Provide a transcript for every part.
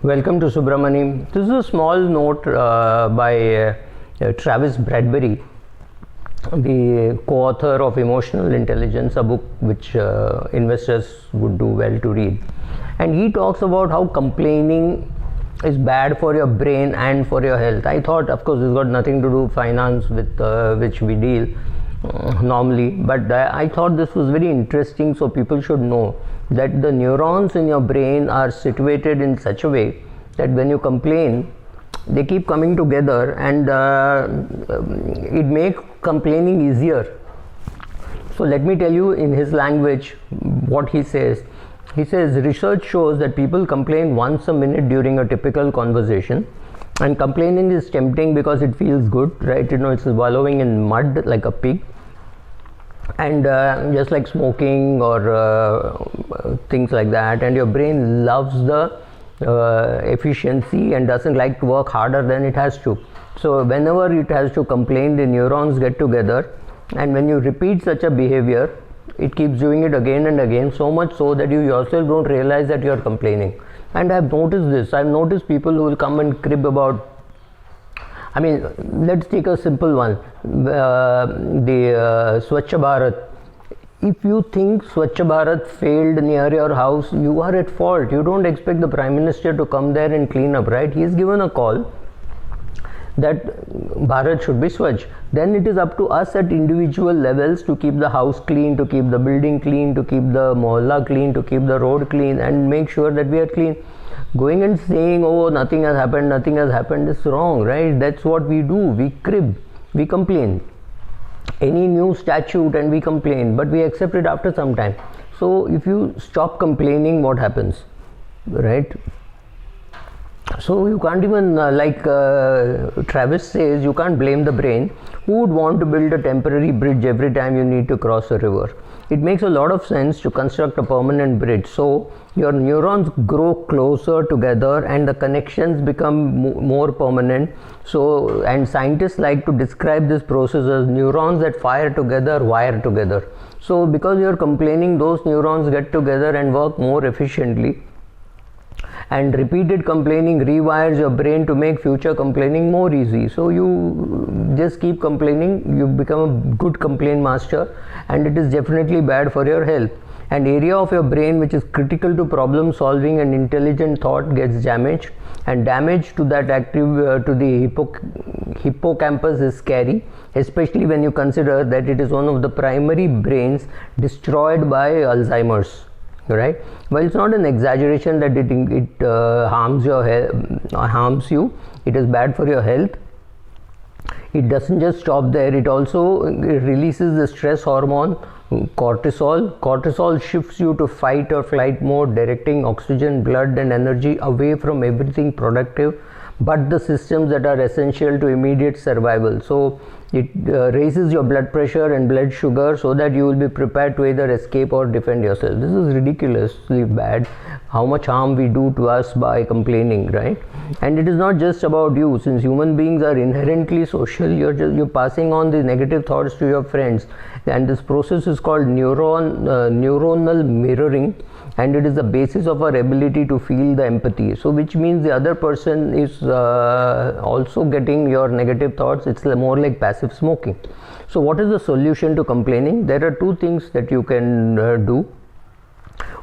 Welcome to Subramani. This is a small note by Travis Bradbury, the co-author of Emotional Intelligence, a book which investors would do well to read. And he talks about how complaining is bad for your brain and for your health. I thought, of course, it's got nothing to do with finance with which we deal normally, but I thought this was very interesting, so people should know that the neurons in your brain are situated in such a way that when you complain, they keep coming together, and it makes complaining easier. So let me tell you in his language what he says. He says research shows that people complain once a minute during a typical conversation, and complaining is tempting because it feels good, right? You know, it's wallowing in mud like a pig, and just like smoking or things like that, and your brain loves the efficiency and doesn't like to work harder than it has to. So whenever it has to complain, the neurons get together, and when you repeat such a behavior, it keeps doing it again and again, so much so that you yourself don't realize that you are complaining. And I've noticed this. I've noticed people who will come and crib about, I mean, let's take a simple one, the Swachh Bharat. If you think Swachh Bharat failed near your house, you are at fault. You don't expect the Prime Minister to come there and clean up, right? He is given a call that Bharat should be Swachh. Then it is up to us at individual levels to keep the house clean, to keep the building clean, to keep the mohalla clean, to keep the road clean, and make sure that we are clean. Going and saying, oh, nothing has happened is wrong, right? That's what we do. We crib, we complain. Any new statute and we complain, but we accept it after some time. So if you stop complaining, what happens, right? So you can't even, like Travis says, you can't blame the brain. Who would want to build a temporary bridge every time you need to cross a river? It makes a lot of sense to construct a permanent bridge. So your neurons grow closer together and the connections become more permanent. So, and scientists like to describe this process as neurons that fire together, wire together. So because you're complaining, those neurons get together and work more efficiently. And repeated complaining rewires your brain to make future complaining more easy. So you just keep complaining, you become a good complaint master, and it is definitely bad for your health. An area of your brain which is critical to problem solving and intelligent thought gets damaged, and damage to that active to the hippocampus is scary, especially when you consider that it is one of the primary brains destroyed by Alzheimer's. Right? Well, it's not an exaggeration that it harms you. It is bad for your health. It doesn't just stop there. It also releases the stress hormone cortisol. Cortisol shifts you to fight or flight mode, directing oxygen, blood, and energy away from everything productive, but the systems that are essential to immediate survival. So it raises your blood pressure and blood sugar so that you will be prepared to either escape or defend yourself. This is ridiculously bad, how much harm we do to us by complaining, right? And it is not just about you. Since human beings are inherently social, you're passing on the negative thoughts to your friends, and this process is called neuronal mirroring, and it is the basis of our ability to feel the empathy. So which means the other person is also getting your negative thoughts. It's more like passive smoking. So what is the solution to complaining? There are two things that you can do.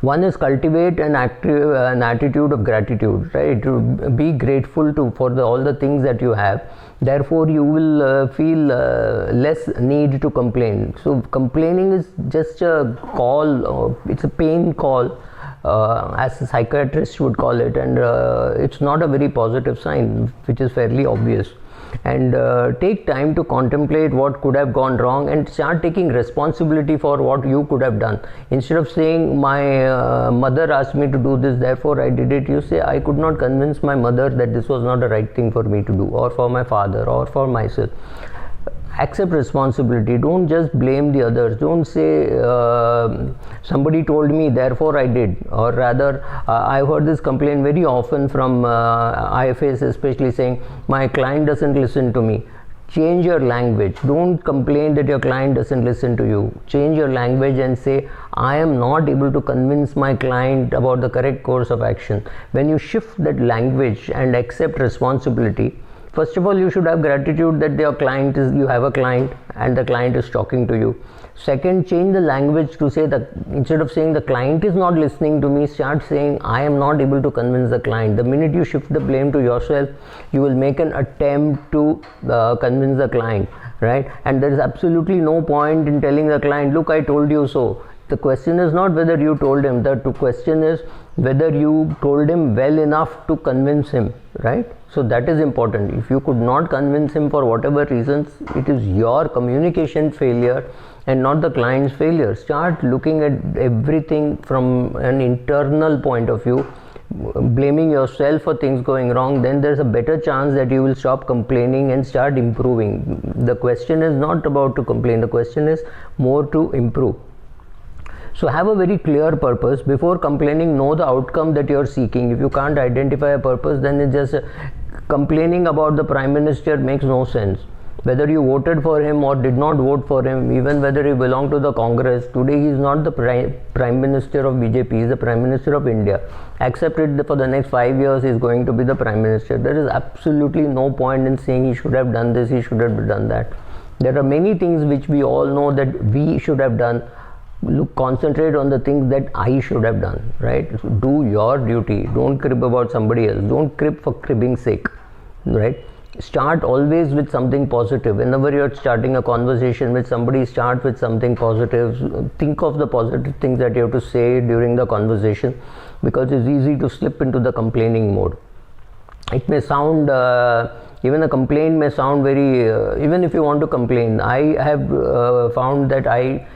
One is cultivate an attitude of gratitude, right? To be grateful for all the things that you have. Therefore, you will feel less need to complain. So complaining is just a call, it's a pain call, as a psychiatrist would call it, and it's not a very positive sign, which is fairly obvious. And take time to contemplate what could have gone wrong and start taking responsibility for what you could have done. Instead of saying, my mother asked me to do this, therefore I did it, you say, I could not convince my mother that this was not the right thing for me to do, or for my father, or for myself. Accept responsibility. Don't just blame the others. Don't say somebody told me, therefore I did. Or rather, I've heard this complaint very often from IFAs, especially, saying my client doesn't listen to me. Change your language. Don't complain that your client doesn't listen to you. Change your language and say, I am not able to convince my client about the correct course of action. When you shift that language and accept responsibility, first of all, you should have gratitude that your client is, you have a client and the client is talking to you. Second, change the language to say that instead of saying the client is not listening to me, start saying I am not able to convince the client. The minute you shift the blame to yourself, you will make an attempt to convince the client, right? And there is absolutely no point in telling the client, look, I told you so. The question is not whether you told him, the question is whether you told him well enough to convince him, right? So that is important. If you could not convince him for whatever reasons, it is your communication failure and not the client's failure. Start looking at everything from an internal point of view, blaming yourself for things going wrong. Then there's a better chance that you will stop complaining and start improving. The question is not about to complain, the question is more to improve. So have a very clear purpose. Before complaining, know the outcome that you're seeking. If you can't identify a purpose, then it's just complaining about the Prime Minister makes no sense. Whether you voted for him or did not vote for him, even whether he belonged to the Congress, today he is not the Prime Minister of BJP, he is the Prime Minister of India. Accept it, for the next 5 years he is going to be the Prime Minister. There is absolutely no point in saying he should have done this, he should have done that. There are many things which we all know that we should have done. Look, concentrate on the things that I should have done, right? So do your duty. Don't crib about somebody else. Don't crib for cribbing's sake, right? Start always with something positive. Whenever you're starting a conversation with somebody, start with something positive. Think of the positive things that you have to say during the conversation, because it's easy to slip into the complaining mode. It may sound, even a complaint may sound very, even if you want to complain, I have found that I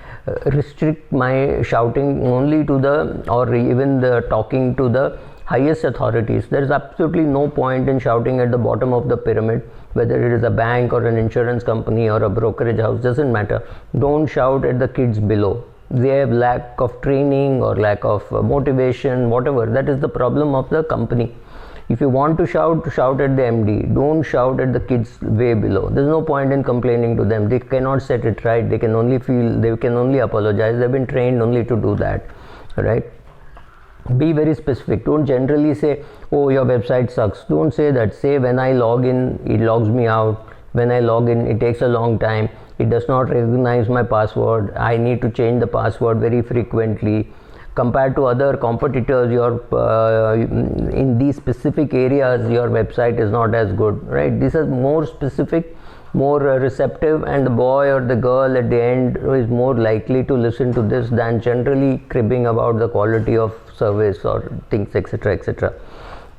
restrict my shouting only to the, or even the talking to the highest authorities. There is absolutely no point in shouting at the bottom of the pyramid, whether it is a bank or an insurance company or a brokerage house, doesn't matter. Don't shout at the kids below. They have lack of training or lack of motivation, whatever. That is the problem of the company. If you want to shout, shout at the MD. Don't shout at the kids way below. There's no point in complaining to them. They cannot set it right. They can only feel, they can only apologize. They've been trained only to do that, right? Be very specific. Don't generally say, oh, your website sucks. Don't say that. Say, when I log in, it logs me out. When I log in, it takes a long time. It does not recognize my password. I need to change the password very frequently. Compared to other competitors, in these specific areas, your website is not as good, right? These are more specific, more receptive, and the boy or the girl at the end is more likely to listen to this than generally cribbing about the quality of service or things, etc., etc.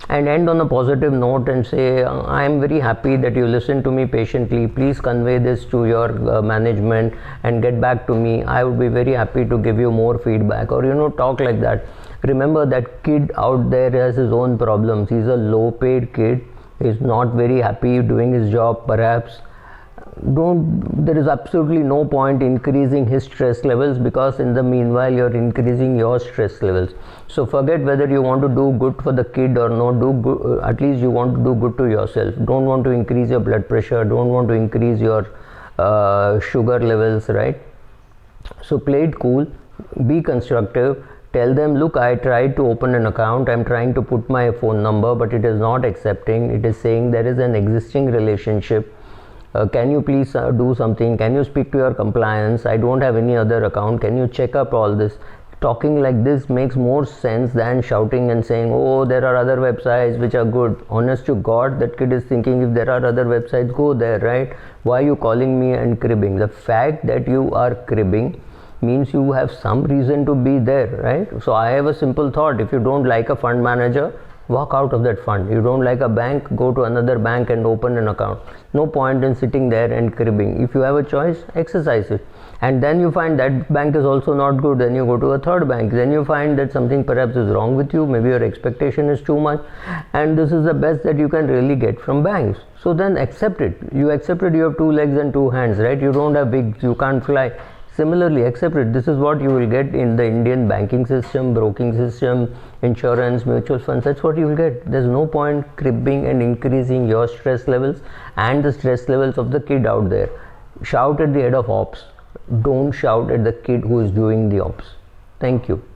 And end on a positive note and say, I am very happy that you listened to me patiently. Please convey this to your management and get back to me. I would be very happy to give you more feedback, or talk like that. Remember, that kid out there has his own problems. He's a low paid kid. He's not very happy doing his job perhaps. There is absolutely no point increasing his stress levels, because in the meanwhile you're increasing your stress levels. So forget whether you want to do good for the kid or not. Do good, at least you want to do good to yourself. Don't want to increase your blood pressure, don't want to increase your sugar levels, right? So play it cool, be constructive. Tell them, look, I tried to open an account, I'm trying to put my phone number, but it is not accepting. It is saying there is an existing relationship. Can you please do something? Can you speak to your compliance? I don't have any other account. Can you check up all this? Talking like this makes more sense than shouting and saying, oh, there are other websites which are good. Honest to God, that kid is thinking, if there are other websites, go there, right? Why are you calling me and cribbing? The fact that you are cribbing means you have some reason to be there, right? So I have a simple thought. If you don't like a fund manager, walk out of that fund. You don't like a bank, go to another bank and open an account. No point in sitting there and cribbing. If you have a choice, exercise it. And then you find that bank is also not good, then you go to a third bank. Then you find that something perhaps is wrong with you, maybe your expectation is too much, and this is the best that you can really get from banks. So then accept it. You accept it, you have 2 legs and 2 hands, right? You don't have wings, you can't fly. Similarly, accept it. This is what you will get in the Indian banking system, broking system, insurance, mutual funds. That's what you will get. There's no point cribbing and increasing your stress levels and the stress levels of the kid out there. Shout at the head of ops. Don't shout at the kid who is doing the ops. Thank you.